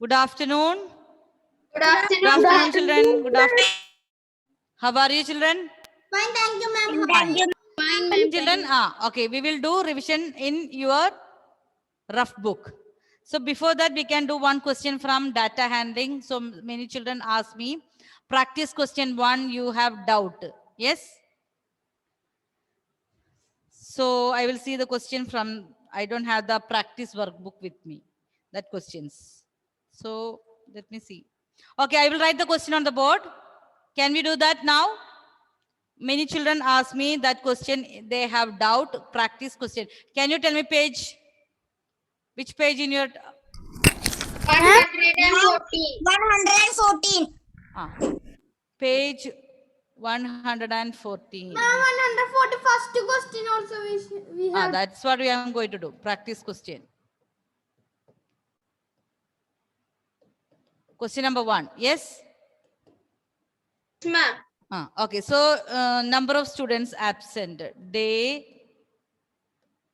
Good afternoon. Good afternoon. Good afternoon, children. Good afternoon. How are you, children? Fine, thank you, ma'am. Fine. Fine, ma'am. Children, okay, we will do revision in your rough book. So before that, we can do one question from data handling. So many children ask me, practice question 1, you have doubt. Yes? So I will see the question from, I don't have the practice workbook with me, that questions. So let me see. Okay, I will write the question on the board. Can we do that now? Many children ask me that question. They have doubt, practice question. Can you tell me page? Which page in your... 114. 114. Page 114. Ma'am, 141st question also we have. That's what we are going to do. Practice question. Question number 1. Yes? Ma'am. Okay, so number of students absent. Day,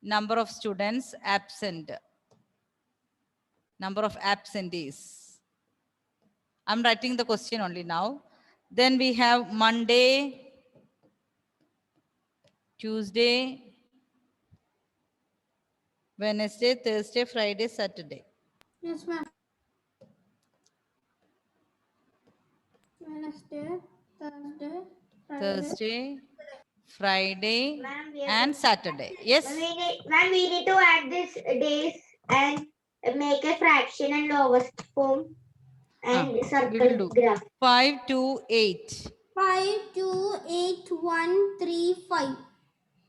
number of students absent. Number of absentees. I'm writing the question only now. Then we have Monday, Tuesday, Wednesday, Thursday, Friday, Saturday. Yes, ma'am. Wednesday, Thursday, Friday, and Saturday. Yes? Ma'am, we need to add these days and make a fraction and lowest form and we will circle do graph. 5 to 8. 5, 2, 8, 1, 3, 5.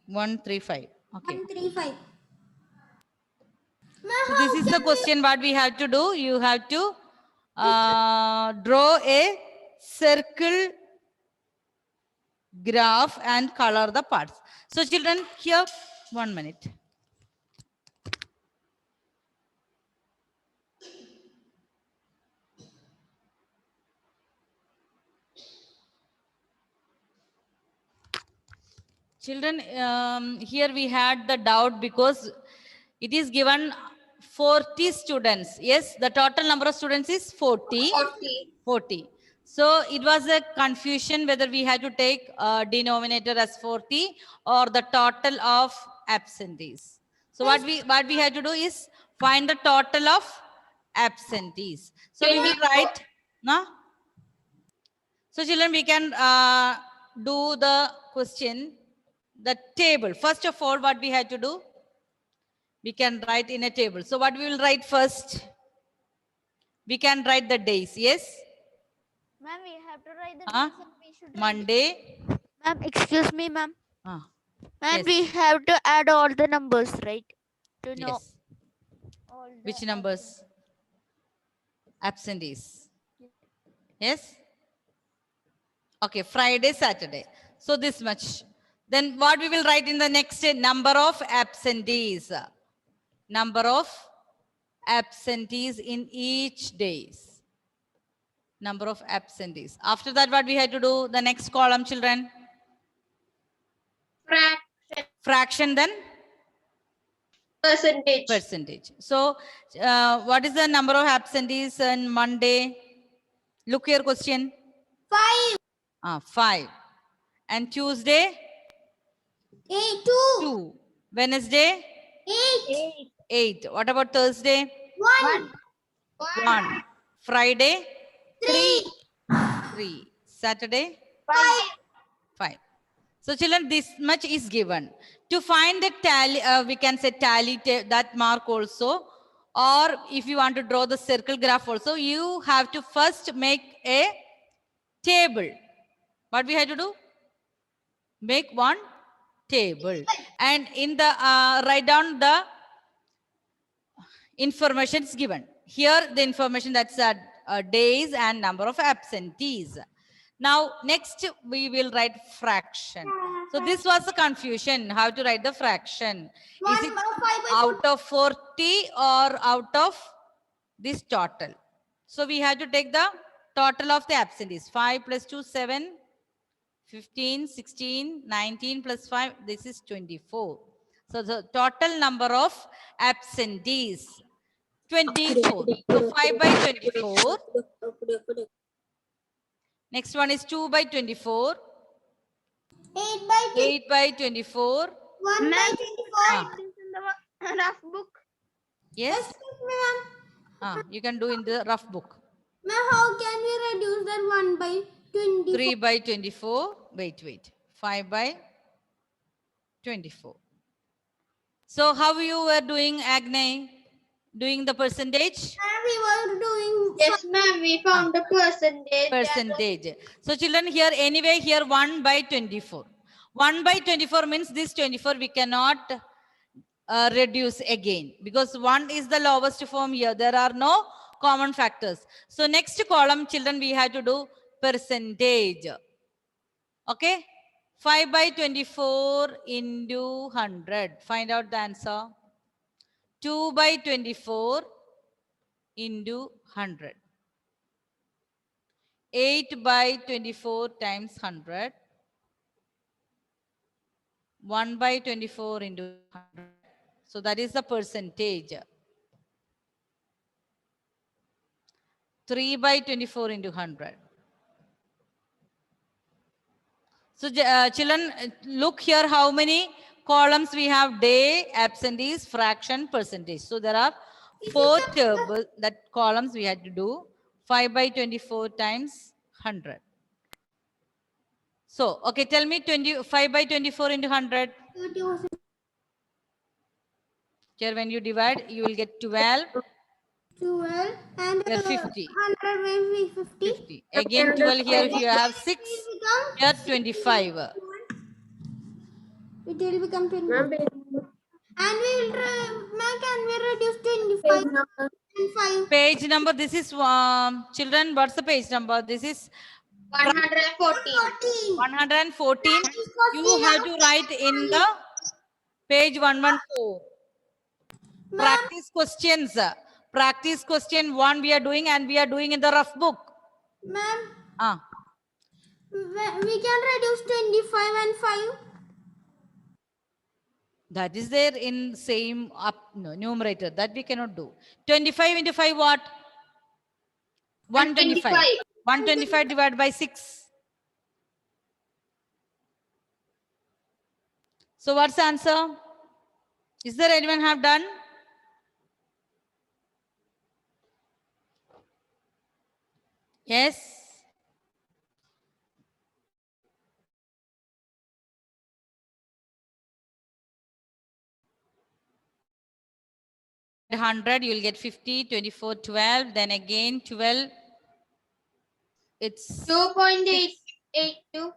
1, 3, 5. Okay. 1, 3, 5. So this is the question what we have to do. You have to draw a circle graph and color the parts. So children, here, 1 minute. Children, here we had the doubt because it is given 40 students. Yes, the total number of students is 40. 40. So it was a confusion whether we had to take denominator as 40 or the total of absentees. So what we had to do is find the total of absentees. So we will write, no? So children, we can do the question, the table. First of all, what we had to do? We can write in a table. So what we will write first? We can write the days, yes? Ma'am, we have to write the days and we should write Monday. Ma'am, excuse me, ma'am. Ah, Ma'am, yes. we have to add all the numbers, right? To know Yes. all the Which numbers? Absentees. Yes? Okay, Friday, Saturday. So this much. Then what we will write in the next number of absentees. Number of absentees in each days. Number of absentees. After that, what we had to do? The next column, children. Fraction then? Percentage. So what is the number of absentees on Monday? Look your question. 5. 5. And Tuesday? 8, 2. 2. Wednesday? 8. 8. What about Thursday? 1. 1. Friday? 3. 3. Saturday? 5. 5. So children, this much is given. To find the tally, we can say tally that mark also. Or if you want to draw the circle graph also, you have to first make a table. What we have to do? Make one table. And in the, write down the information is given. Here the information that's days and number of absentees. Now next we will write fraction. So this was the confusion, how to write the fraction. Is it out of 40 or out of this total? So we have to take the total of the absentees. 5 plus 2, 7, 15, 16, 19 plus 5, this is 24. So the total number of absentees 24. So 5 by 24. Next one is 2 by 24. 8 by 24. 8 by 24. 1 by 24. Ah. It is in the rough book. Yes. Excuse me, ma'am. You can do in the rough book. Ma'am, how can we reduce that 1 by 24? 3 by 24. Wait. 5 by 24. So how you were doing, Agne? Doing the percentage? We were doing. Yes, ma'am. We found the percentage. Percentage. So children, here anyway, here 1 by 24. 1 by 24 means this 24 we cannot reduce again, because 1 is the lowest form here. There are no common factors. So next column, children, we have to do percentage. Okay. 5 by 24 into 100. Find out the answer. 2 by 24 into 100. 8 by 24 times 100. 1 by 24 into 100. So that is the percentage. 3 by 24 into 100. So children, look here how many columns we have: day, absentees, fraction, percentage. So there are 4 tables, that columns we had to do. 5 by 24 times 100. So, okay, tell me 5 by 24 into 100. 30. Here when you divide, you will get 12. 12 and Here 50. 100 will be 50. 50. Again 12 here if you have 6. Here 25. It will become 20. And we will can we reduce 25 and 5? Page number, this is, children, what's the page number? This is 114. 114. You have to write in the page 114. Practice questions. Practice question 1 we are doing, and we are doing in the rough book. Ma'am, we can reduce 25 and 5. That is there in same numerator. That we cannot do. 25 into 5 what? 125. 125 divided by 6. So what's the answer? Is there anyone have done? Yes. At 100, you will get 50, 24, 12. Then again 12. It's 2.882.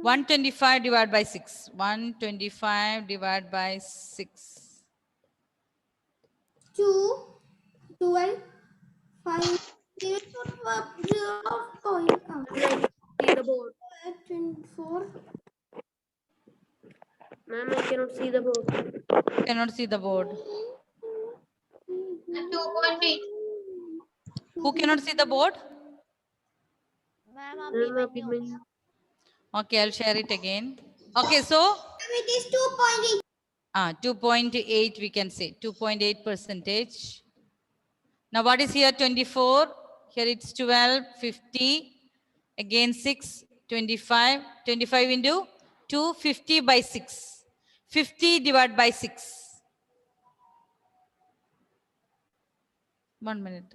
125 divided by 6. 125 divided by 6. 2, 12, 5, 0, 24. Ma'am, I cannot see the board. Cannot see the board. 2.8. Who cannot see the board? Ma'am, अभी menu. Okay, I'll share it again. Okay, so It is 2.8. 2.8 we can say. 2.8 percentage. Now what is here? 24. Here it's 12, 50. Again 6, 25. 25 into 2, 50 by 6. 50 divided by 6. 1 minute.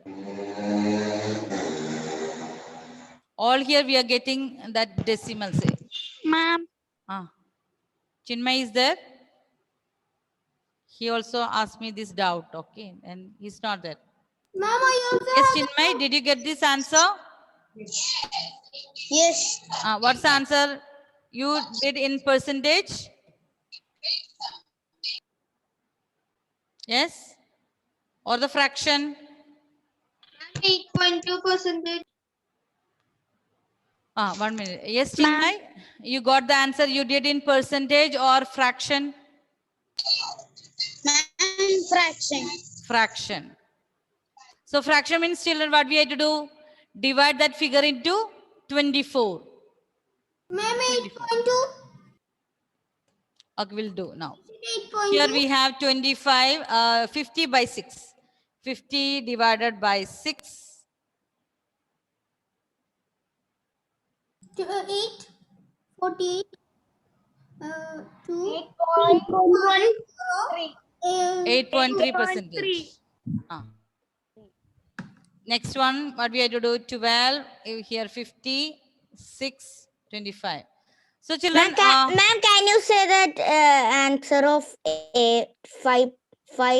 All here we are getting that decimal say. Ma'am. Chinmay is there? He also asked me this doubt, okay? And he's not there. Ma'am, I also Yes, have Chinmay, did you get this answer? Yes. What's the answer you did in percentage? Yes? Or the fraction? 8.2%. 1 minute. Yes, Chinmay, you got the answer you did in percentage or fraction? Fraction. Fraction. So fraction means, children, what we have to do? Divide that figure into 24. Ma'am, 8.2. Okay, we'll do now. 8.2. Here we have 25, 50 by 6. 50 divided by 6. 8, 48, 2, 8.3 percentage. Next one, what we have to do? 12, here 50, 6, 25. So children, Ma'am, can you say that answer of 5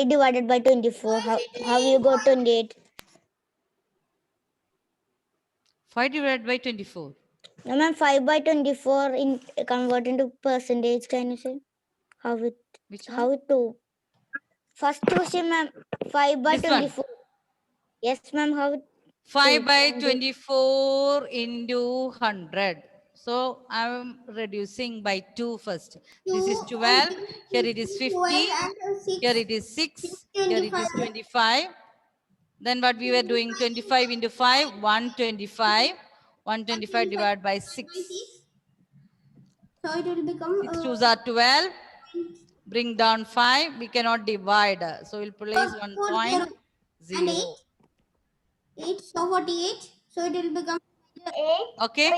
divided by 24? How you got 28? 5 divided by 24. No, ma'am, 5 by 24 in convert into percentage. Can you say how it? Which one? How it do? First question, ma'am. 5 by This one. 24. Yes, ma'am. How it? 5 by 24 into 100. So I am reducing by 2 first. This is 12. Here it is 50. 12 and 6. Here it is 6. Here it is 25. Then what we were doing, 25 into 5, 125. 125 divided by 6. So it will become 6 twos are 12. Bring down 5. We cannot divide. So we'll place 1 point. and 0. 8. So 48. So it will become 8. Okay.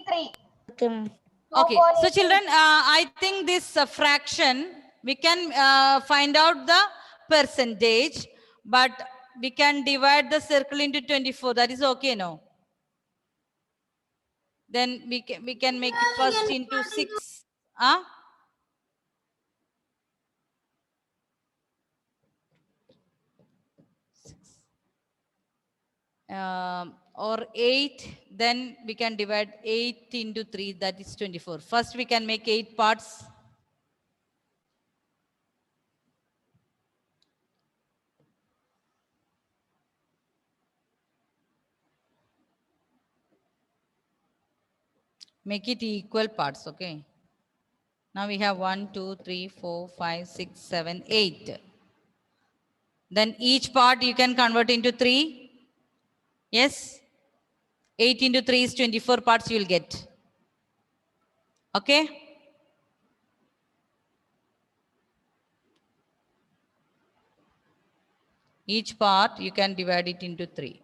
3. Okay, ma'am. Okay. So children, I think this fraction, we can find out the percentage, but we can divide the circle into 24. That is okay, no? Then we can make it first into 6. Huh? Or 8, then we can divide 8 into 3, that is 24. First we can make 8 parts. Make it equal parts, okay? Now we have 1, 2, 3, 4, 5, 6, 7, 8. Then each part you can convert into 3. Yes? 8 into 3 is 24 parts you will get. Okay? Each part you can divide it into 3.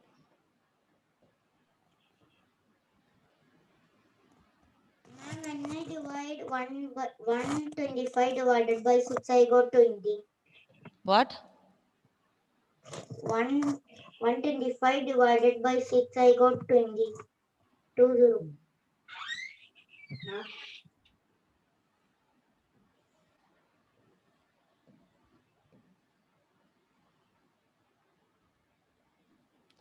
When I divide 125 divided by 6, I got 20. What? 125 divided by 6, I got 20. 20.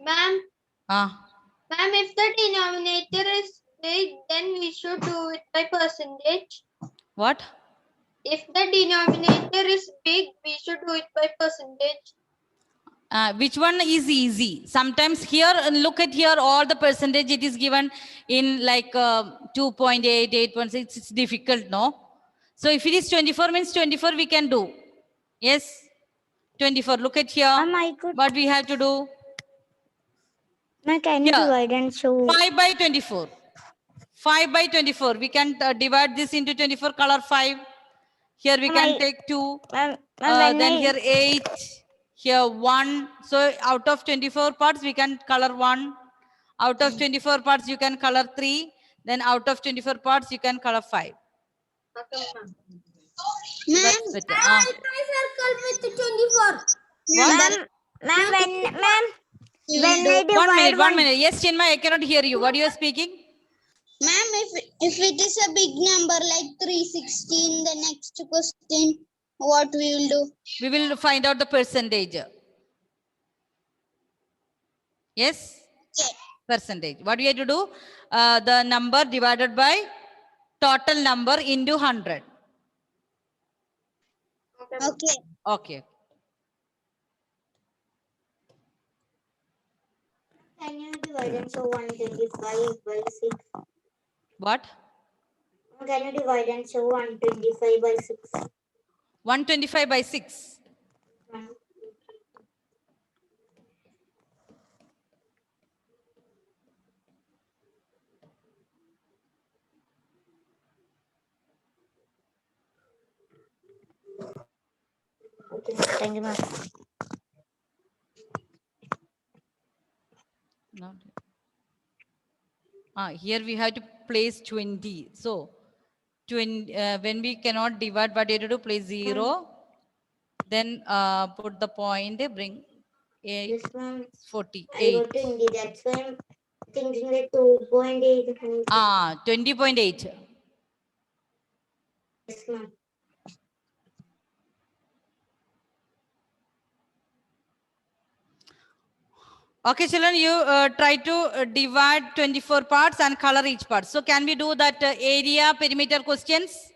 Ma'am, Ah. ma'am, if the denominator is big, then we should do it by percentage. What? If the denominator is big, we should do it by percentage. Which one is easy? Sometimes here, look at here, all the percentage it is given in like 2.8, 8.6. It's difficult, no? So if it is 24 means 24 we can do. Yes? 24. Look at here. I could. What we have to do? Ma'am, can you Here. divide and show? 5 by 24. 5 by 24. We can divide this into 24, color 5. Here we can take 2. Then here 8. Here 1. So out of 24 parts, we can color 1. Out of 24 parts, you can color 3. Then out of 24 parts, you can color 5. That's better. I circle with 24. What? Ma'am, when I divide 1 minute. Yes, Chinmay, I cannot hear you. What you are speaking? Ma'am, if it is a big number like 316, the next question, what we will do? We will find out the percentage. Yes? Percentage. What we have to do? The number divided by total number into 100. Okay. Okay. Can you divide and show 125 by 6? What? Can you divide and show 125 by 6? 125 by 6. Okay, thank you, ma'am. Not. Here we have to place 20. So 20, when we cannot divide, what you have to do, place 0. Then put the point, bring 8, Yes, ma'am. I 48. got 20. That's why I'm thinking like 2.8. 20.8. Yes, ma'am. Okay, children, you try to divide 24 parts and color each part. So can we do that area perimeter questions?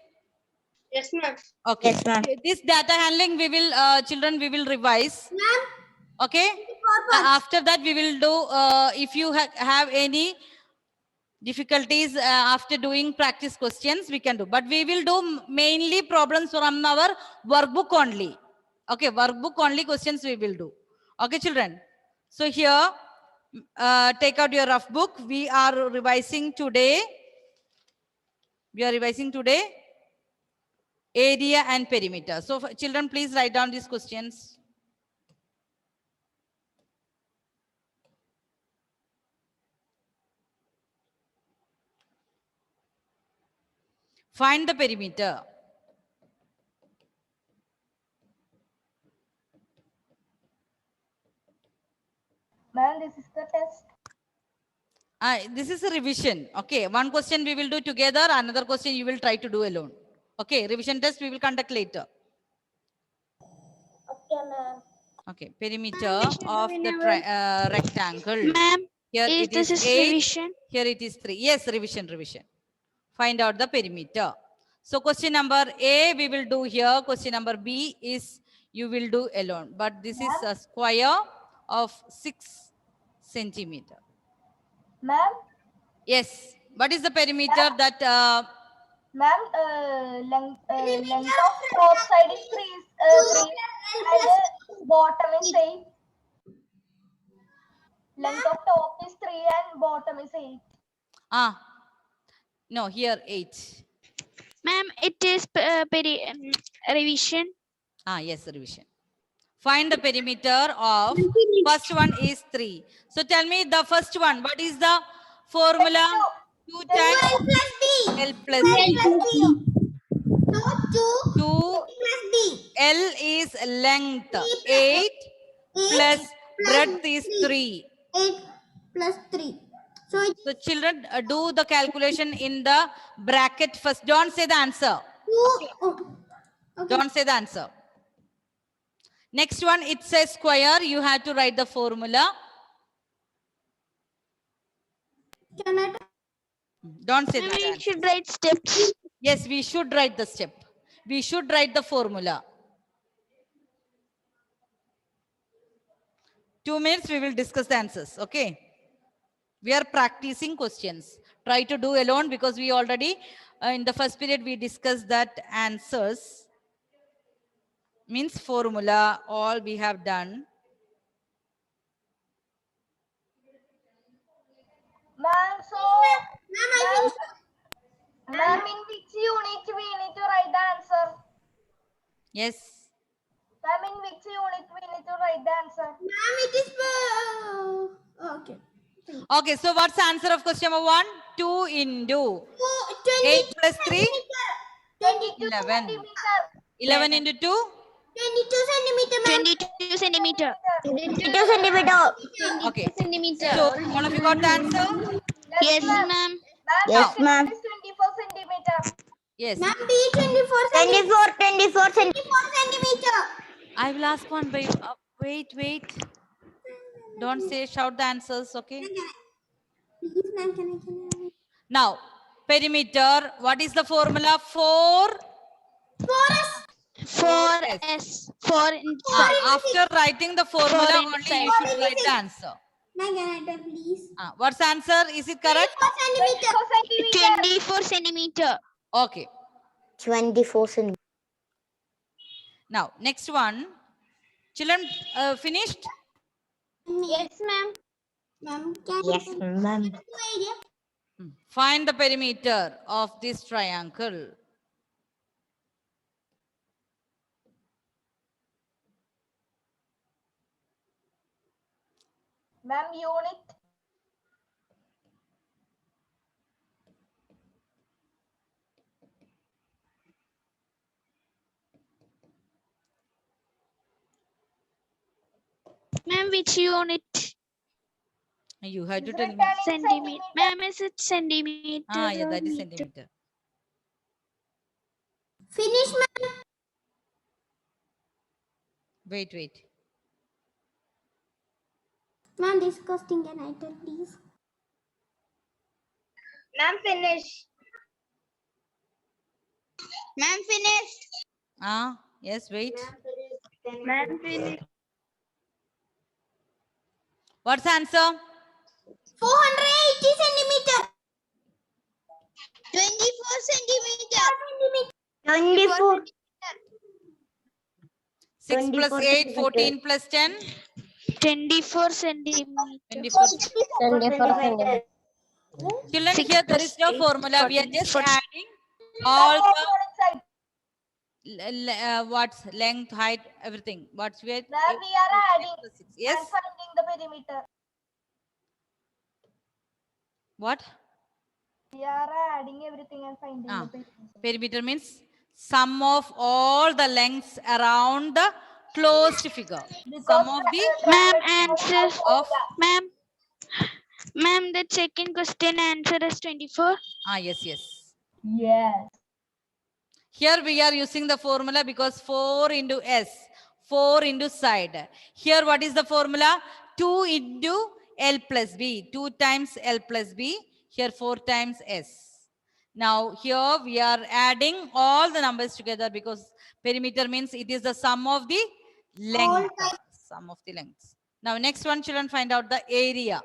Yes, ma'am. Okay. Yes, ma'am. This data handling, we will, children, we will revise. Ma'am, Okay. 24 parts. After that, we will do, if you have any difficulties after doing practice questions, we can do. But we will do mainly problems from our workbook only. Okay, workbook only questions we will do. Okay, children. So here, take out your rough book. We are revising today. Area and perimeter. So children, please write down these questions. Find the perimeter. Ma'am, this is the test. This is a revision. Okay, one question we will do together, another question you will try to do alone. Okay, revision test we will conduct later. Okay, ma'am. Okay, perimeter of the rectangle. Ma'am, Here is it this is is 8. revision? Here it is 3. Yes, revision. Find out the perimeter. So question number A we will do here. Question number B is you will do alone. But this is a square of 6 centimeter. Ma'am, Yes. What is the perimeter that ma'am, length of top side is 3, and bottom is 8. Length of top is 3 and bottom is 8. no, here 8. Ma'am, it is revision. Yes, revision. Find the perimeter of first one is 3. So tell me the first one. What is the formula? 2 times 12 plus D. L plus 12 B. plus D. So 2 2 plus D. L is length. 8 8 plus breadth plus is 3. 8 plus 3. So it So children, do the calculation in the bracket first. Don't say the answer. 2. Oh, okay. Don't say the answer. Next one, it says square. You have to write the formula. Can I? Don't say Ma'am, that we answer. should write steps. Yes, we should write the step. We should write the formula. 2 minutes, we will discuss the answers. Okay. We are practicing questions. Try to do alone because we already, in the first period, we discussed that answers. Means formula, all we have done. Ma'am, so, Ma'am, I finished. ma'am, in which unit we need to write the answer? Yes. Ma'am, in which unit we need to write the answer? Ma'am, it is. Okay. Okay, so what's the answer of question number 1? 2 into 20 8 plus 3? 22 11. centimeter. 11 into 2? 22 centimeter, ma'am. 22 centimeter. 22 centimeter. Okay. Centimeter. So all of you got the answer? Yes, ma'am. Yes, ma'am. It is 24 centimeter. Yes. Ma'am, B 24 centimeter. 24 centimeter. 24 centimeter. I will ask one by wait. Don't say shout the answers, okay? Please, ma'am, can I? Now, perimeter, what is the formula for? 4S. 4S. 4 After writing the formula Four only inside. you should write the answer. Ma'am, can I tell, please? What's the answer? Is it correct? 4 centimeter. 24 centimeter. Okay. 24 centimeter. Now, next one. Children, finished? Yes, ma'am. Ma'am, can Yes, I ma'am. idea? Find the perimeter of this triangle. Ma'am, unit. Ma'am, which unit? You have to tell me. Centimeter. Ma'am, is it centimeter? Yeah, or that is meter? centimeter. Finish, ma'am. Wait. Ma'am, this question can I tell, please? Ma'am, finish. Ma'am, finished. Yes, wait. Ma'am, finish. What's the answer? 480 centimeter. 24 centimeter. 24. 6 plus 24 8, 14 plus 10. 24 centimeter. 24. 24 centimeter. Children, 6 here there plus is no 8, formula. We are 14, just 14. adding all the what's length, height, everything. What's with Ma'am, we are adding yes. and finding the perimeter. What? We are adding everything and finding the perimeter. Perimeter means sum of all the lengths around the closed figure. Sum of the Ma'am, answer. of Ma'am, the second question answer is 24. yes. Yes. Here we are using the formula because 4 into S, 4 into side. Here what is the formula? 2 into L plus B, 2 times L plus B. Here 4 times S. Now here we are adding all the numbers together because perimeter means it is the sum of the length. Sum of the lengths. Now next one, children, find out the area.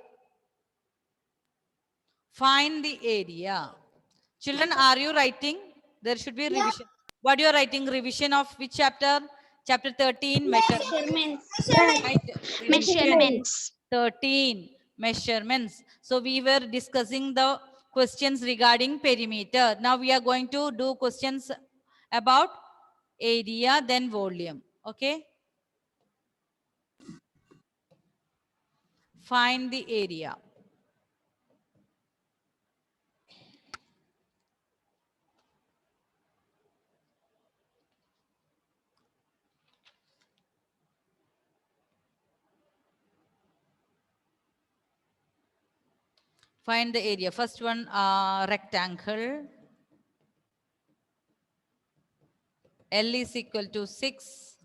Find the area. Children, are you writing? There should be revision. What you are writing? Revision of which chapter? Chapter 13, measurements. Right? Revision. Measurements. 13, measurements. So we were discussing the questions regarding perimeter. Now we are going to do questions about area, then volume. Okay? Find the area. Find the area. First one, rectangle. L is equal to 6.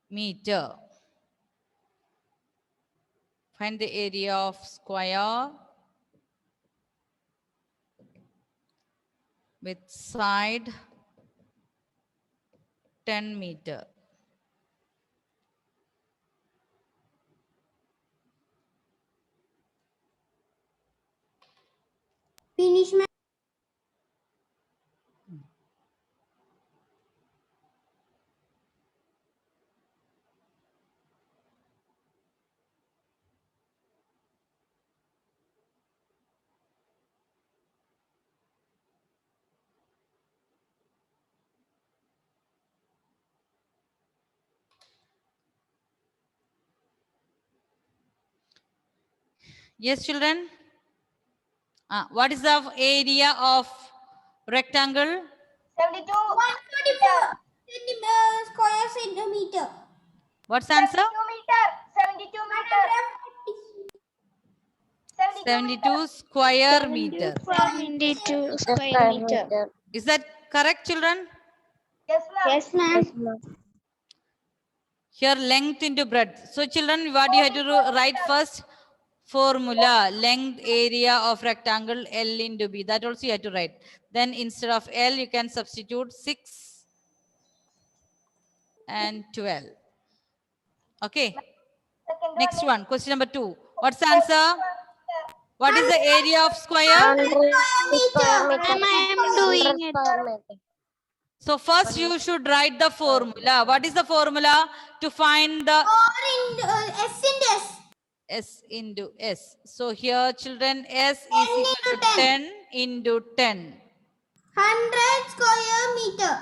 Meter. Find the area of square with side 10 meter. Finish, ma'am. Yes, children? What is the area of rectangle? 72. 144 square centimeter. What's the answer? 72 meter. 72 square meter. 72 square meter. Is that correct, children? Yes, ma'am. Yes, ma'am. Here length into breadth. So children, what you have to write first? Formula, length area of rectangle L into B. That also you have to write. Then instead of L, you can substitute 6 and 12. Okay. Next one, question number 2. What's the answer? What is the area of square? Ma'am, I am doing it. So first you should write the formula. What is the formula to find the S into S. S into S? So here children, S is equal to 10 into 10. 100 square meter.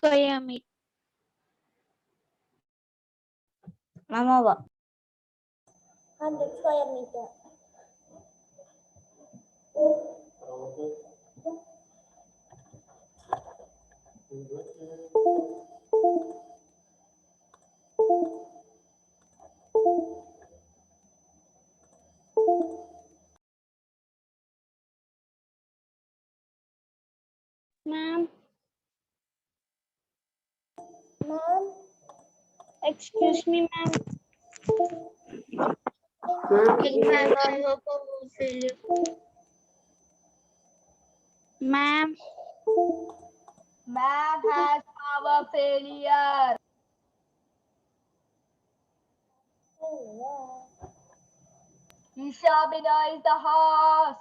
square meter. Ma'am, over. 100 square meter. Ma'am, Ma'am, excuse me, ma'am. Ma'am, Man has power failure. Ishabina is the horse.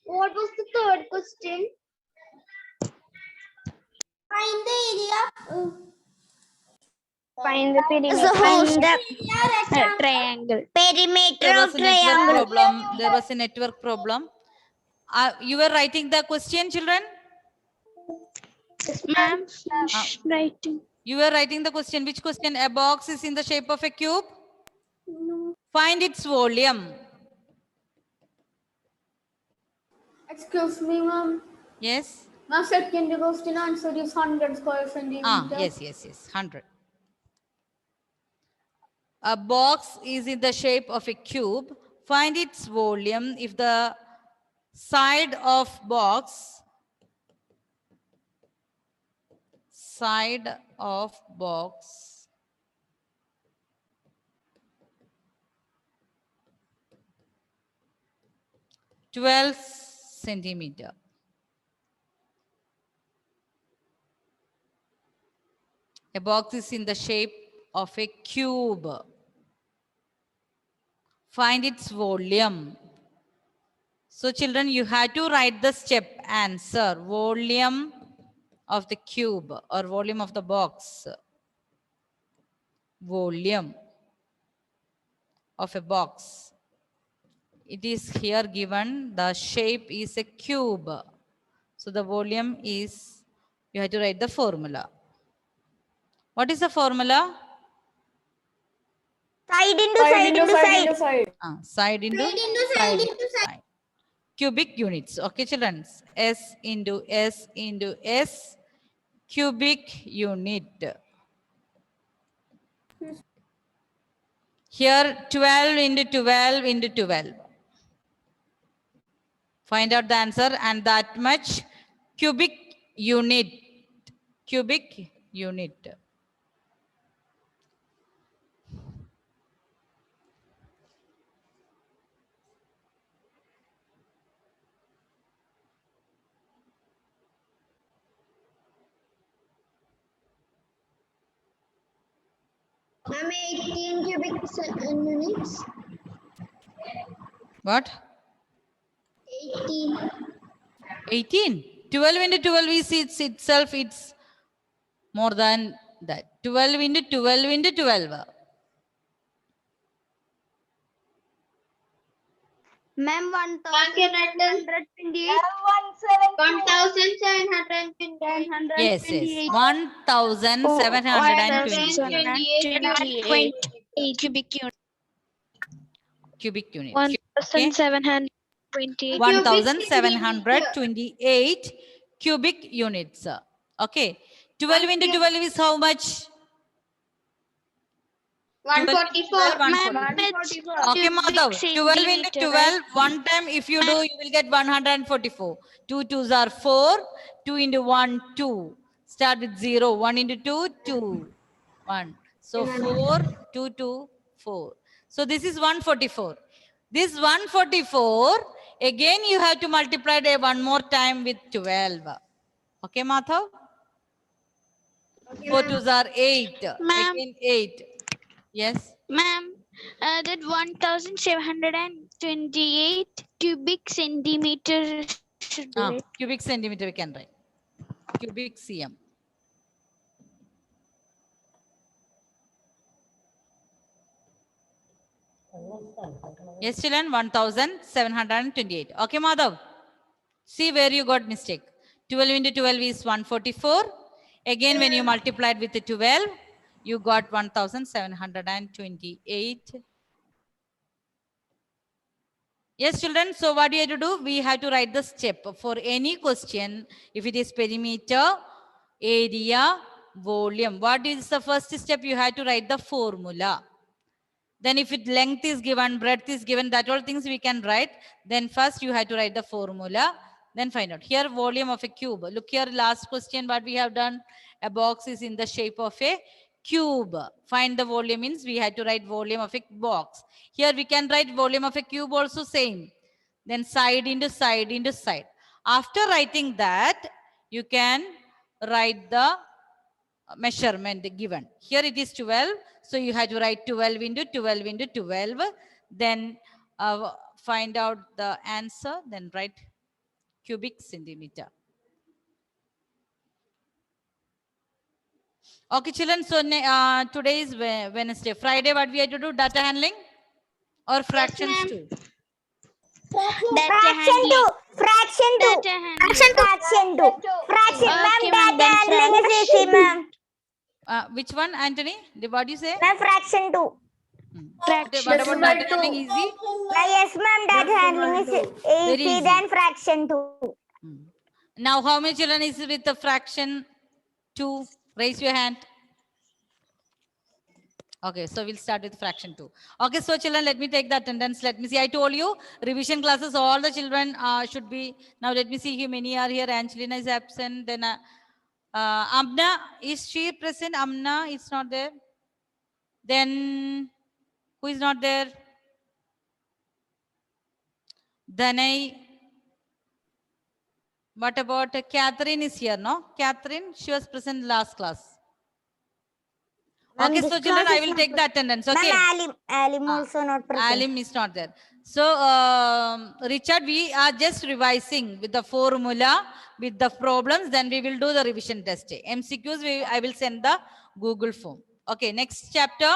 what was the third question? Find the area. find the perimeter. So Find the Area triangle. perimeter There was of a network triangle. problem. There was a network problem. You were writing the question, children? Ma'am, writing. You were writing the question. Which question? A box is in the shape of a cube. Find its volume. Excuse me, ma'am. Yes. Now second question answer is 100 square centimeter. Yes. 100. A box is in the shape of a cube. Find its volume if the side of box 12 centimeter. A box is in the shape of a cube. Find its volume. So children, you had to write the step answer. Volume of the cube or volume of the box. Volume of a box. It is here given. The shape is a cube. So the volume is, you have to write the formula. What is the formula? Side into side. Side into Side into side. Cubic units. Okay, children. S into S into S. Cubic unit. Here 12 into 12 into 12. Find out the answer, and that much cubic unit. Cubic unit. Ma'am, 18 cubic units. What? 18. 18. 12 into 12 is itself, it's more than that. 12 into 12 into 12. Ma'am, 1728. 1728. Yes. 1728 28 cubic unit. cubic units. 1728. 1728 cubic units. Okay. 12 into 12 is how much? 144. 144. Okay, Madhav. 12 into 12, one time if you do, you will get 144. 2 2s are 4. 2 into 1, 2. Start with 0. 1 into 2, 2. 1. So 4, 2, 2, 4. So this is 144. This 144, again you have to multiply it one more time with 12. Okay, Madhav? 4 2s are 8. Ma'am. Again 8. Yes. Ma'am, that 1728 cubic centimeter should be right. Cubic centimeter we can write. Cubic cm. Yes, children, 1728. Okay, Madhav. See where you got mistake. 12 into 12 is 144. Again, when you multiplied with the 12, you got 1728. Yes, children. So what do you have to do? We have to write the step for any question. If it is perimeter, area, volume. What is the first step? You have to write the formula. Then if it length is given, breadth is given, that all things we can write. Then first you have to write the formula. Then find out. Here volume of a cube. Look here, last question what we have done. A box is in the shape of a cube. Find the volume means we had to write volume of a box. Here we can write volume of a cube also same. Then side into side into side. After writing that, you can write the measurement given. Here it is 12. So you have to write 12 into 12 into 12. Then find out the answer. Then write cubic centimeter. Okay, children. So today is Wednesday. Friday, what we have to do? Data handling or fractions too? Fraction 2. Fraction 2. Data handling. Fraction 2. Fraction. Ma'am, Okay, ma'am, data then handling is easy, ma'am. Which one, Anthony? What do you say? Ma'am, fraction 2. What about data handling easy? Yes, ma'am, data handling is Very easy easy. than fraction 2. Now, how many children is with the fraction 2? Raise your hand. Okay, so we'll start with fraction 2. Okay, so children, let me take the attendance. Let me see. I told you, revision classes, all the children should be. Now, let me see how many are here. Angelina is absent. Then Amna, is she present? Amna is not there. Then, who is not there? Danai. What about Catherine is here, no? Catherine, she was present last class. Ma'am, Okay, this so children, class I is will not take the attendance. Okay. Ma'am, Alim also not present. Alim is not there. So, Richard, we are just revising with the formula, with the problems. Then we will do the revision test. MCQs, I will send the Google form. Okay, next chapter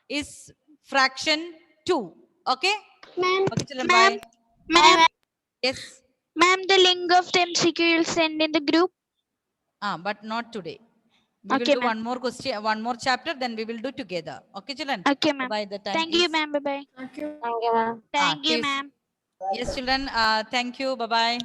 is fraction 2. Okay? Ma'am, Okay, children, ma'am, bye. ma'am, Yes. ma'am, the link of the MCQ you'll send in the group. But not today. We Okay, will do ma'am. one more question, one more chapter, then we will do together. Okay, children? Okay, ma'am. Bye. The time Thank you, is- ma'am. Bye-bye. Thank you, ma'am. Thank you, please. ma'am. Yes, children. Thank you. Bye-bye.